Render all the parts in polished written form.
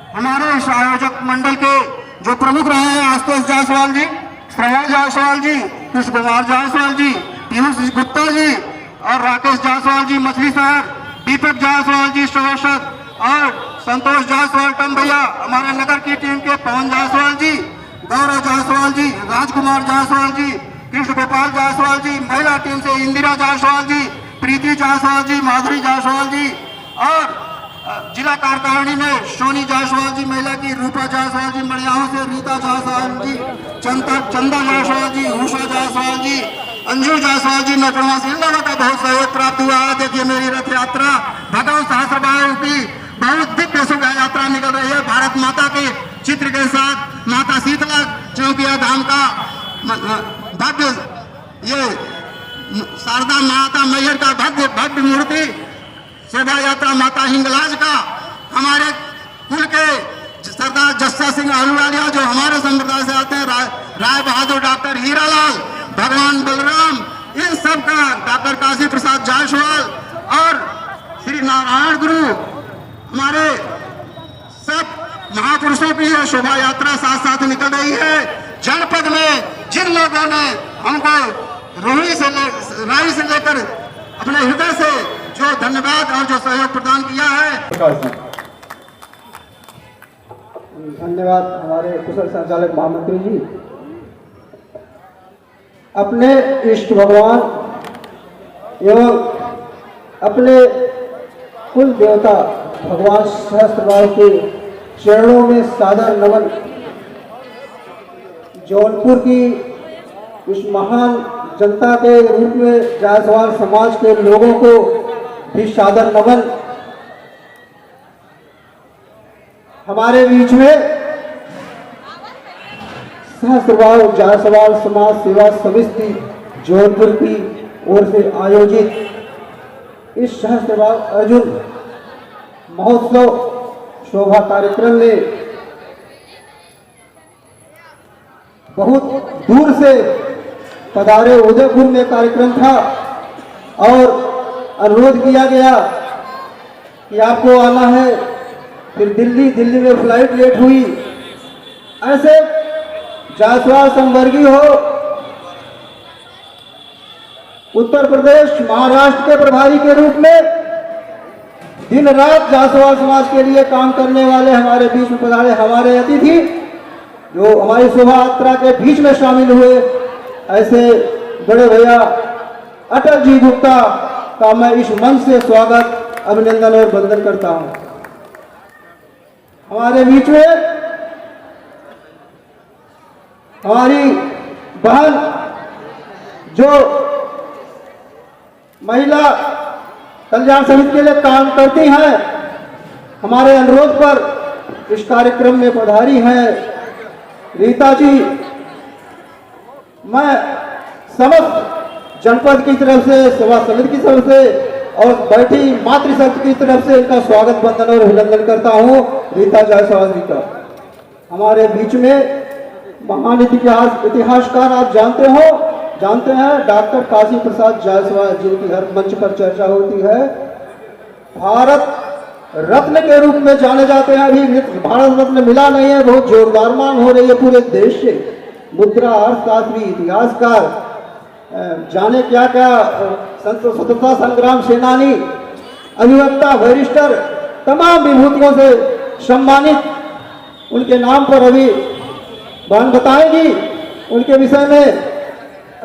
हमारे इस आयोजक मंडल के जो प्रमुख रहे हैं आशुतोष जायसवाल जी, श्रवण जायसवाल जी, कृष्ण कुमार जायसवाल जी, पीयूष गुप्ता जी और राकेश जायसवाल जी मछली शहर, दीपक जायसवाल जी शोषक और संतोष जायसवाल टम भैया, हमारे नगर की टीम के पवन जायसवाल जी, गौरव जायसवाल जी, राजकुमार जायसवाल जी, कृष्ण गोपाल जायसवाल जी, महिला टीम से इंदिरा जायसवाल जी, प्रीति जायसवाल जी, माधुरी जायसवाल जी और जिला कार्यकारिणी में सोनी जायसवाल जी महिला की, रूपा जायसवाल जी मड़ियाओं से, रीता जायसवाल जी, चंदा जायसवाल जी, उषा जायसवाल जी, अंजू जायसवाल जी, नटवा से इन लोगों का बहुत सहयोग प्राप्त हुआ है। देखिए मेरी रथ यात्रा भगवान सहस्त्रबाहु की बहुत दिव्य शोभा यात्रा निकल रही है भारत माता के चित्र के साथ। माता शीतला चौकिया धाम का भव्य ये शारदा माता मैयर का भव्य मूर्ति शोभा यात्रा माता हिंगलाज का, हमारे कुल के सरदार जस्सा सिंह अहलूवालिया जो हमारे संप्रदाय से आते हैं, राय बहादुर डॉक्टर हीरालाल, भगवान बलराम, इन सब का डॉक्टर काशी प्रसाद जायसवाल और श्री नारायण गुरु, हमारे सब महापुरुषों की यह शोभा यात्रा साथ साथ निकल रही है। जनपद में जिन लोगों ने हमको राई से लेकर अपने हृदय से जो धन्यवाद और जो सहयोग प्रदान किया है, धन्यवाद हमारे कुशल संचालक महामंत्री जी। अपने इष्ट भगवान एवं अपने कुल देवता भगवान सहस्त्रबाहु के चरणों में सादर नमन। जौनपुर की इस महान जनता के रूप में जायसवाल समाज के लोगों को भी सादर नमन। हमारे बीच में सहस्त्रबाहु जायसवाल समाज सेवा समिति जौनपुर की ओर से आयोजित इस सहस्त्रबाहु अर्जुन महोत्सव शोभा कार्यक्रम में बहुत दूर से पधारे। उदयपुर में कार्यक्रम था और अनुरोध किया गया कि आपको आना है, फिर दिल्ली में फ्लाइट लेट हुई। ऐसे जायसवाल संवर्गीय हो, उत्तर प्रदेश महाराष्ट्र के प्रभारी के रूप में दिन रात जायसवाल समाज के लिए काम करने वाले हमारे बीच में पधारे हमारे अतिथि जो हमारी शोभा यात्रा के बीच में शामिल हुए, ऐसे बड़े भैया अटल जी गुप्ता का मैं इस मंच से स्वागत, अभिनंदन और वंदन करता हूं। हमारे बीच में हमारी बहन जो महिला कल्याण समिति के लिए काम करती हैं, हमारे अनुरोध पर इस कार्यक्रम में पधारी हैं रीता जी। मैं समस्त जनपद की तरफ से, सेवा समिति की तरफ से और बैठी मातृशक्ति की तरफ से इनका स्वागत, वंदन और अभिनंदन करता हूं रीता जायसवाल जी का। हमारे बीच में महान इतिहासकार आप जानते हैं डॉक्टर काशी प्रसाद जायसवाल, जिनकी हर मंच पर चर्चा होती है। भारत रत्न के रूप में जाने जाते हैं। अभी भारत रत्न मिला नहीं है, बहुत जोरदार मांग हो रही है पूरे देश से। मुद्रा अर्थशास्त्री, इतिहासकार, जाने क्या क्या, स्वतंत्रता संग्राम सेनानी, अधिवक्ता, बैरिस्टर, तमाम विभूतियों से सम्मानित। उनके नाम पर अभी बहन बताएंगी उनके विषय में।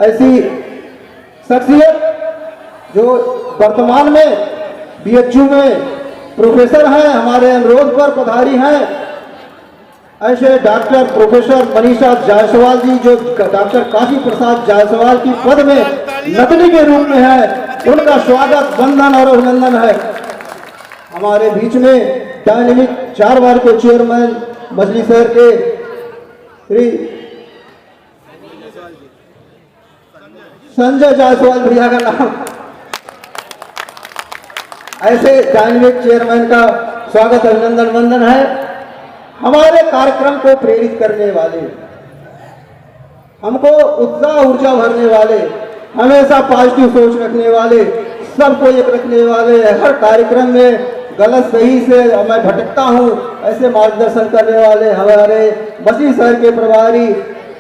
ऐसी शख्सियत जो वर्तमान में BHU में प्रोफेसर हैं, हमारे अनुरोध पर पधारी हैं। ऐसे डॉक्टर प्रोफेसर मनीषा जायसवाल जी जो डॉक्टर काशी प्रसाद जायसवाल की पद में नतनी के रूप में है, उनका स्वागत, वंदन और अभिनंदन है। हमारे बीच में डायनेमिक 4 बार के चेयरमैन मछली शहर के श्री संजय जायसवाल भैया का नाम, ऐसे डायनेमिक चेयरमैन का स्वागत, अभिनंदन, वंदन है। हमारे कार्यक्रम को प्रेरित करने वाले, हमको उत्साह ऊर्जा भरने वाले, हमेशा पॉजिटिव सोच रखने वाले, सबको एक रखने वाले, हर कार्यक्रम में गलत सही से मैं भटकता हूँ, ऐसे मार्गदर्शन करने वाले हमारे मसीह शहर के प्रभारी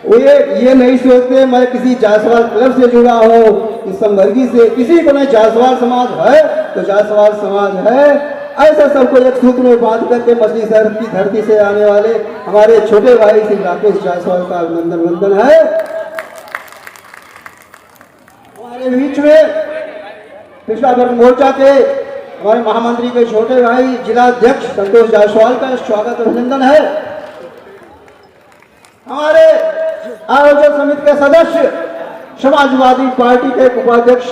वो ये नहीं सोचते मैं किसी जायसवाल क्लब से जुड़ा हूँ, इस संवर्गी से, किसी को नहीं, जायसवाल समाज है तो जायसवाल समाज है। ऐसा सबको एक सूत्र में बांध करके मछली शहर की धरती से आने वाले हमारे छोटे भाई श्री राकेश जायसवाल का अभिनंदन वंदन है। हमारे बीच में पिछड़ा वर्ग मोर्चा के हमारे महामंत्री के छोटे भाई जिला अध्यक्ष संतोष जायसवाल का स्वागत अभिनंदन है। हमारे आयोजक समिति के सदस्य समाजवादी पार्टी के उपाध्यक्ष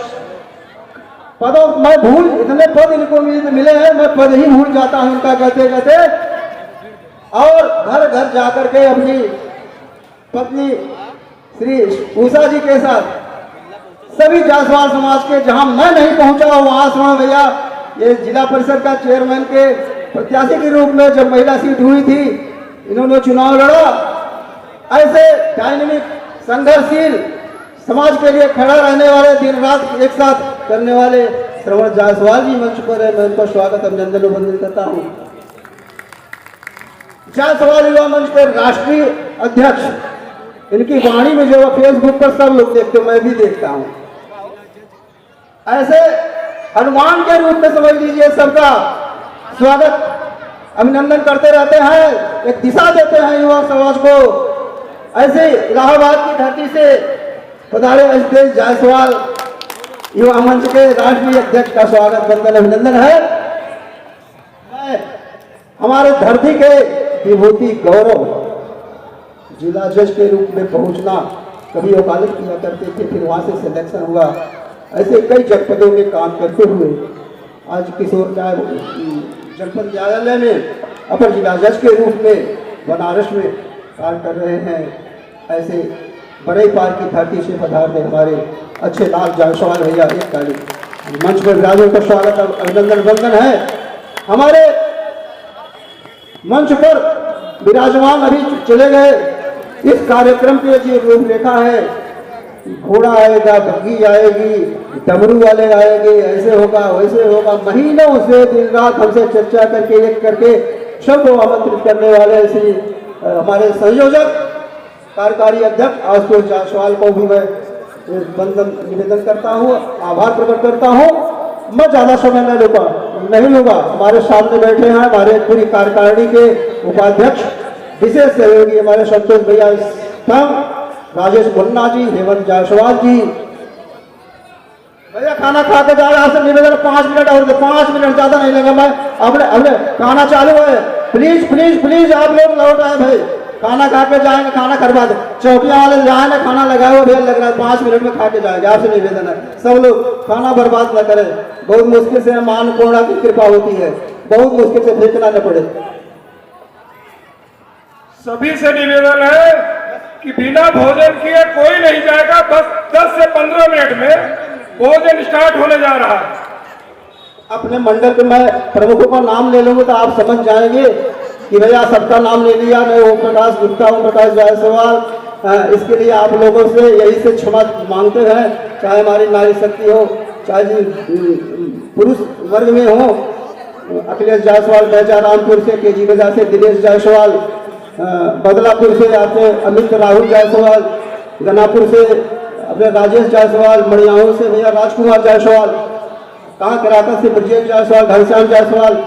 पदों मैं भूल, इतने पद इनको मिले हैं, मैं पद ही भूल जाता हूं इनका कहते कहते, और घर घर जाकर के अपनी पत्नी श्री उषा जी के साथ सभी जायसवाल समाज के, जहां मैं नहीं पहुंचा वहां सुना भैया, ये जिला परिषद का चेयरमैन के प्रत्याशी के रूप में जब महिला सीट हुई थी इन्होंने चुनाव लड़ा, ऐसे डायनेमिक संघर्षशील समाज के लिए खड़ा रहने वाले, दिन रात एक साथ करने वाले श्रवण जायसवाल जी मंच पर है, मैं उनका स्वागत अभिनंदन वंदन करता हूं। जायसवाल युवा मंच के राष्ट्रीय अध्यक्ष, इनकी वाणी में जो फेसबुक पर सब लोग देखते, मैं भी देखता हूं, ऐसे हनुमान के रूप में समझ लीजिए, सबका स्वागत अभिनंदन करते रहते हैं, एक दिशा देते हैं युवा समाज को। ऐसे इलाहाबाद की धरती से पधारे अजतेश जायसवाल युवा मंच के राष्ट्रीय अध्यक्ष का स्वागत वंदन अभिनंदन है। हमारे धरती के विभूति गौरव जिला जज के रूप में पहुंचना, कभी वकालत किया करते थे, फिर वहां से सिलेक्शन हुआ, ऐसे कई जनपदों में काम करते हुए आज किशोर का जनपद न्यायालय में अपर जिला जज के रूप में बनारस में कार्य कर रहे हैं। ऐसे बड़े पार की धरती से पधारने हमारे अच्छे लाल जायसवाल भैया एक तारीख मंच पर विराजों का स्वागत अभिनंदन वंदन है। हमारे मंच पर विराजमान अभी चले गए, इस कार्यक्रम की जो रूपरेखा है, घोड़ा आएगा, बग्गी आएगी, डमरू वाले आएंगे, ऐसे होगा वैसे होगा, महीनों से दिन रात हमसे चर्चा करके एक करके सबको आमंत्रित करने वाले श्री हमारे संयोजक कार्यकारी अध्यक्ष आशुतोष जायसवाल को भी मैं वंदन निवेदन करता हूँ, आभार प्रकट करता हूँ। मैं ज्यादा समय नहीं लूंगा। हमारे सामने बैठे हैं हमारे पूरी कार्यकारिणी के उपाध्यक्ष, विशेष सहयोगी हमारे संतोष भैया, राजेश मुन्ना जी, हेमंत जायसवाल जी। भैया खाना खा के जा रहे हैं, निवेदन 5 मिनट और 5 मिनट ज्यादा नहीं लगा। मैं अपने खाना चालू है, प्लीज प्लीज प्लीज आप लोग लौट आए भाई, खाना खा के जाएंगे, खाना करवा दे, चौकिया वाले जहाँ ना खाना लगाया हुआ भेल लग रहा है, 5 मिनट में खा के जाएंगे, आपसे निवेदन है सब लोग खाना बर्बाद न करें। बहुत मुश्किल से मान पूर्णा की कृपा होती है, बहुत मुश्किल से फेंकना न पड़े। सभी से निवेदन है कि बिना भोजन किए कोई नहीं जाएगा, बस 10 से 15 मिनट में भोजन स्टार्ट होने जा रहा है। अपने मंडल के मैं प्रमुखों का नाम ले लूंगा तो आप समझ जाएंगे कि भैया सबका नाम ले लिया। मैं ओम प्रकाश गुप्ता, ओम प्रकाश जायसवाल, इसके लिए आप लोगों से यही से क्षमा मांगते हैं, चाहे हमारी नारी शक्ति हो, चाहे पुरुष वर्ग में हो। अखिलेश जायसवाल रामपुर से, केजी बाजार से दिनेश जायसवाल, बदलापुर से आपके अमित राहुल जायसवाल, गनापुर से अपने राजेश जायसवाल, मणियाहू से भैया राजकुमार जायसवाल, कहाँ कराता से ब्रजेश जायसवाल, घनश्याम जायसवाल,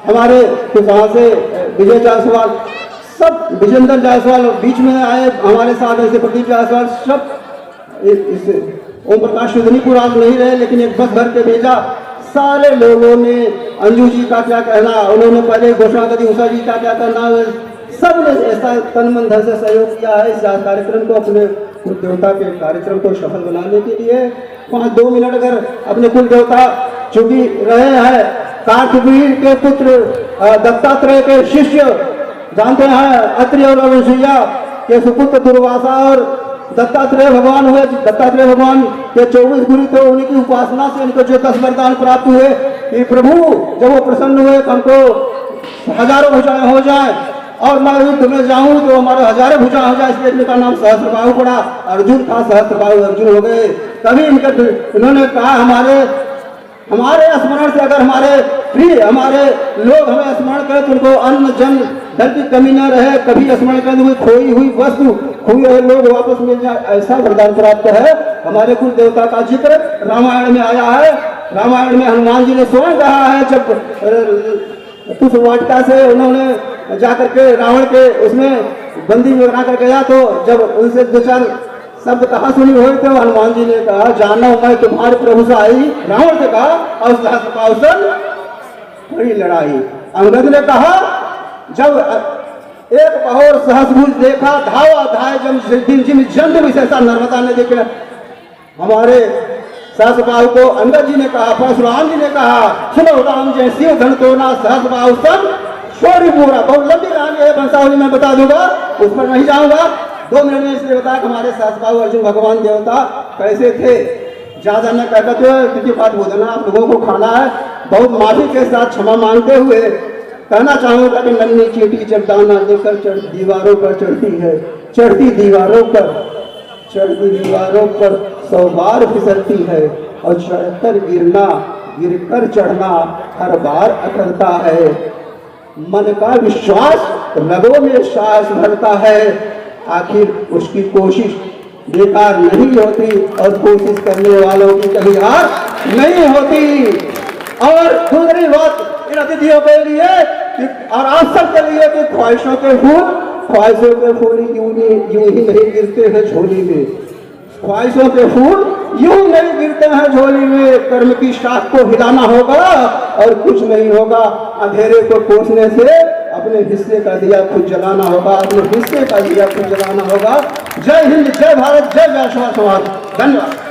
हमारे कुशवाहा से विजय जायसवाल, सब विजेंद्र जायसवाल बीच में आए हमारे साथ, ऐसे प्रदीप जायसवाल, सब इस ओम प्रकाश सुधनीपुर आज नहीं रहे लेकिन एक बस भर के भेजा। सारे लोगों ने अंजू जी का क्या कहना, उन्होंने पहले घोषणा कर दी, उषा जी का क्या कहना, सब ने ऐसा तन मन धन से सहयोग किया है इस कार्यक्रम को, अपने कुल देवता के कार्यक्रम को सफल बनाने के लिए। 5-2 मिनट अगर अपने कुल देवता चूंकि रहे हैं, कार्तवीर के पुत्र दत्तात्रेय के शिष्य जानते हैं, अत्रि और अनुसुईया के सुपुत्र दुर्वासा और दत्तात्रेय भगवान हुए। दत्तात्रेय भगवान के 24 गुरु थे, उन्हीं की उपासना से इनको जो 10 वरदान प्राप्त हुए कि प्रभु जब वो प्रसन्न हुए हमको हजारों भुजाएं हो जाए और मैं युद्ध में जाऊं तो हमारे हजारों भुजा हो जाए, इसलिए इनका नाम सहस्त्रबाहु पड़ा। अर्जुन था, सहस्त्रबाहु अर्जुन हो गए। तभी इन्होंने कहा हमारे हमारे स्मरण से अगर हमारे प्रिय हमारे लोग हमें स्मरण करें तो उनको अन्न जन धन की कमी न रहे, कभी स्मरण करें तो खोई हुई वस्तु खोए हुए लोग वापस मिल जाए, ऐसा वरदान प्राप्त है। हमारे कुल देवता का जिक्र रामायण में आया है। रामायण में हनुमान जी ने स्वयं कहा है, जब पुष्प वाटिका से उन्होंने जाकर के रावण के उसमें बंदी में बना कर गया, तो जब उनसे दो चार शब्द कहा सुनी हुई तो हनुमान जी ने कहा, जानो मैं तुम्हारे प्रभु से आई, रावण से कहा, और बड़ी लड़ाई। अंगद ने कहा, जब एक पहोर सहस्रभुज देखा, धावा धाय जिम जंत विशेषा नर्मदा ने देखे। हमारे सहस्रबाहु को अंगद जी ने कहा, परशुराम जी ने कहा, सुनो राम जय शिव धन तो ना सहस्रबाहु सन शौर्य पूरा। बहुत लंबी कहानी है, वंशावली में बता दूंगा, उस पर नहीं जाऊंगा। 2 मिनट में इसलिए बताया कि हमारे सहस्रबाहु अर्जुन भगवान देवता कैसे थे। ज्यादा न कहते क्योंकि बात बोलना आप लोगों को खाना है। बहुत माफी के साथ क्षमा मांगते हुए कहना चाहूंगा कि नन्ही चींटी चट्टाना लेकर दीवारों पर चढ़ती है, चढ़ती दीवारों पर 100 बार फिसलती है, और चढ़कर गिरना गिरकर चढ़ना हर बार अकड़ता है। मन का विश्वास रगों में साहस भरता है, आखिर उसकी कोशिश बेकार नहीं होती, और कोशिश करने वालों की कभी हार नहीं होती। और दूसरी बात इन अतिथियों के लिए और आप सब के लिए कि ख्वाहिशों के फूल यूं ही नहीं गिरते हैं झोली में। ख्वाहिशों के फूल यूं नहीं गिरते हैं झोली में। कर्म की शाख को हिलाना होगा और कुछ नहीं होगा। अंधेरे को कोसने से अपने हिस्से का दिया खुद जलाना होगा, अपने हिस्से का दिया खुद जलाना होगा। जय हिंद, जय भारत, जय जायसवाल समाज। धन्यवाद।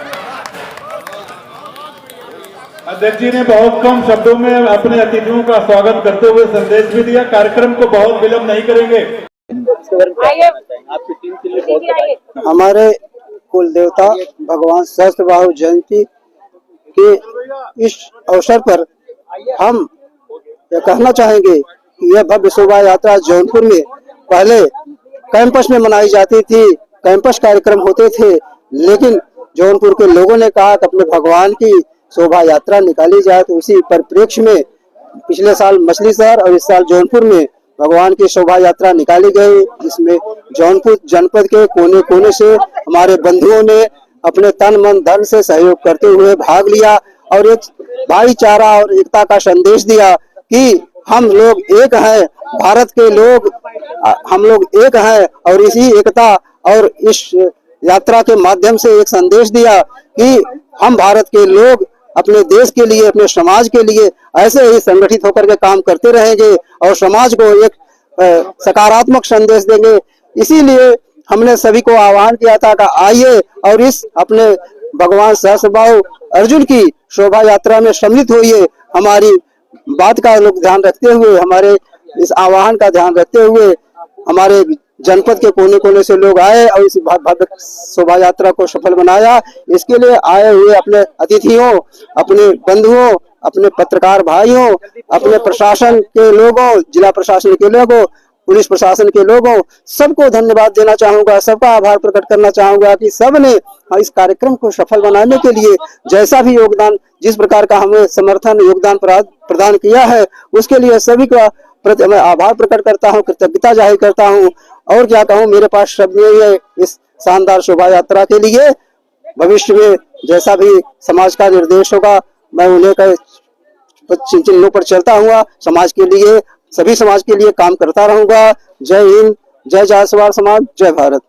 अध्यक्ष जी ने बहुत कम शब्दों में अपने अतिथियों का स्वागत करते हुए संदेश भी दिया। कार्यक्रम को बहुत विलंब नहीं करेंगे। हमारे कुल देवता भगवान सहस्त्रबाहु जयंती के इस अवसर पर हम यह कहना चाहेंगे कि यह भव्य शोभा यात्रा जौनपुर में पहले कैंपस में मनाई जाती थी, कैंपस कार्यक्रम होते थे, लेकिन जौनपुर के लोगों ने कहा कि अपने भगवान की शोभा यात्रा निकाली जाए। तो उसी परिप्रेक्ष्य में पिछले साल मछली शहर और इस साल जौनपुर में भगवान की शोभा यात्रा निकाली गई। इसमें जौनपुर जनपद के कोने कोने से हमारे बंधुओं ने अपने तन मन धन से सहयोग करते हुए भाग लिया और एक भाईचारा और एकता का संदेश दिया कि हम लोग एक हैं, भारत के लोग हम लोग एक हैं। और इसी एकता और इस यात्रा के माध्यम से एक संदेश दिया कि हम भारत के लोग अपने देश के लिए, अपने समाज के लिए ऐसे ही संगठित होकर के काम करते रहेंगे और समाज को एक सकारात्मक संदेश देंगे। इसीलिए हमने सभी को आह्वान किया था कि आइए और इस अपने भगवान सहस्त्रबाहु अर्जुन की शोभा यात्रा में सम्मिलित होइए। हमारी बात का लोग ध्यान रखते हुए, हमारे इस आह्वान का ध्यान रखते हुए हमारे जनपद के कोने कोने से लोग आए और इस भव्य शोभा यात्रा को सफल बनाया। इसके लिए आए हुए अपने अतिथियों, अपने बंधुओं, अपने पत्रकार भाइयों, अपने प्रशासन के लोगों, जिला प्रशासन के लोगों, पुलिस प्रशासन के लोगों, सबको धन्यवाद देना चाहूंगा, सबका आभार प्रकट करना चाहूंगा कि सबने इस कार्यक्रम को सफल बनाने के लिए जैसा भी योगदान, जिस प्रकार का हमें समर्थन योगदान प्रदान किया है, उसके लिए सभी का मैं आभार प्रकट करता हूं, कृतज्ञता जाहिर करता हूं। और क्या कहूं, मेरे पास शब्द नहीं है इस शानदार शोभा यात्रा के लिए। भविष्य में जैसा भी समाज का निर्देश होगा मैं उन्हें चिन्हों पर चलता हुआ समाज के लिए, सभी समाज के लिए काम करता रहूंगा। जय हिंद, जय जायसवाल समाज, जय भारत।